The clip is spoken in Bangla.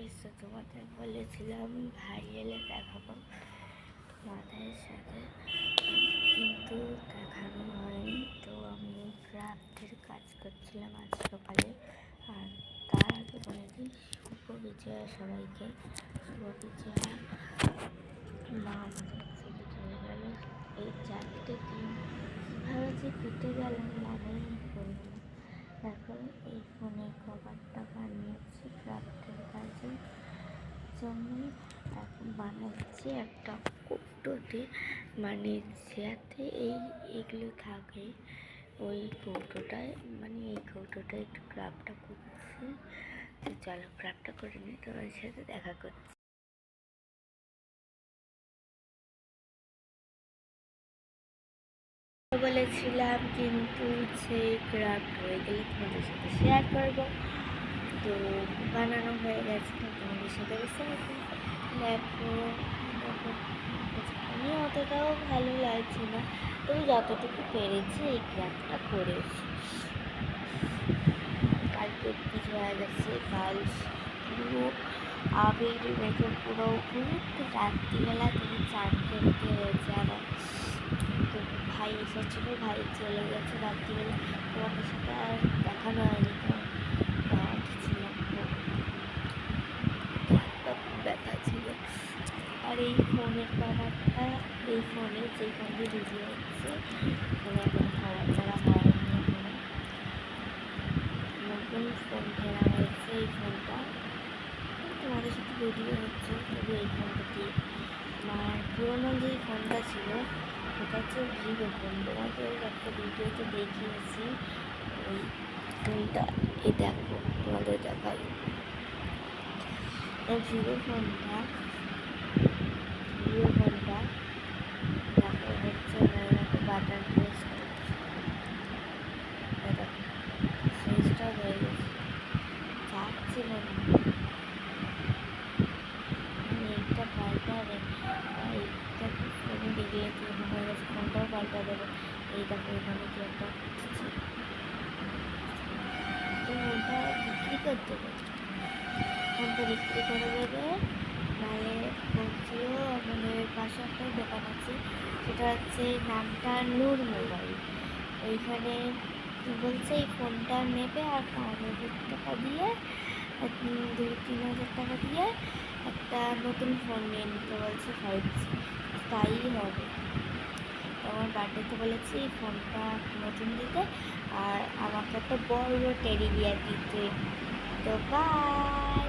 গাইস, তো তোমাদের বলেছিলাম ভাই এলে দেখাবো তোমাদের সাথে, কিন্তু দেখানো হয়নি। তো আমি ক্রাফটের কাজ করছিলাম আজ সকালে। আর তার আগে বলে দিই শুভ বিজয়া সবাইকে। শুভ বিজয়া। মা আমাদের থেকে চলে গেল এই 4টে দিন, কীভাবে যে কেটে গেলাম মনেই পড়ল না। তারপর এই ফোনের কভারটা বানিয়েছি ক্রাফটের কাজের জন্য। এখন বানাচ্ছি একটা কৌটোতে, মানে যাতে এইগুলো থাকে ওই কৌটোটায়, মানে এই কৌটোটায় একটু ক্রাফটটা করছি। তো চলো ক্রাফটটা করে নিই, তোমার সাথে দেখা করছি। বলেছিলাম কিন্তু যে ক্রাফট হয়ে গেলে তোমাদের সাথে শেয়ার করবো। তো বানানো হয়ে গেছে, তোমাদের সাথে দেখো। আমি অতটাও ভালো লাগছে না, তবে যতটুকু পেরেছি এই ক্রাফটটা করেছি। কালকে কিছু হয়ে গেছে, কাল পুরো আবির মেখে পুরো রাত্রিবেলা তুমি চান করতে হয়েছে আমার। তো ভাই এসেছিলো, ভাই চলে গেছে রাত্রিবেলা, তোমাদের সাথে আর দেখানো হয়নি। ছিলাম ব্যথা ছিল। আর এই ফোনের কভারটা, এই ফোনে যে ফোনে ভিডিও হচ্ছে ফোনে এখন কভার ছাড়া হয়নি। নতুন ফোন কেনা হয়েছে, এই ফোনটা তোমাদের সাথে ভিডিও হচ্ছে তবে এই ফোনটা দিয়ে। আমার পুরোনো যেই ফোনটা ছিল সেটা হচ্ছে ভিভো ফোন, তোমাদের একটা ভিডিওতে দেখিয়েছি ওই ফোনটা। এই দেখো তোমাদের দেখাই এই ভিভো ফোনটা দেখো হচ্ছে বাটন প্রেস সুইচটা হয়ে গেছে, যাচ্ছিল না। এইটা পাল্টাবে, এইটাকে ফোনে দেখলে কি হয়ে গেছে, ফোনটাও পাল্টা দেবে। এই দেখো এখানে কি একটা তো ফোনটা বিক্রি করতে দেবে, ফোনটা বিক্রি করে দেবে। নাহলে বলছিল আমাদের পাশে একটা দোকান আছে, সেটা হচ্ছে নামটা নূর মোবাইল। ওইখানে বলছে এই ফোনটা নেবে আর 5,000 টাকা দিয়ে, 2-3 হাজার টাকা দিয়ে একটা নতুন ফোন নিয়ে নিতে বলছে 5G, তাই হবে। আমার বার্থডেতে বলেছি এই ফোনটা নতুন দিতে আর আমাকে একটা বড় টেডি বিয়ার দিতে। তো বাই।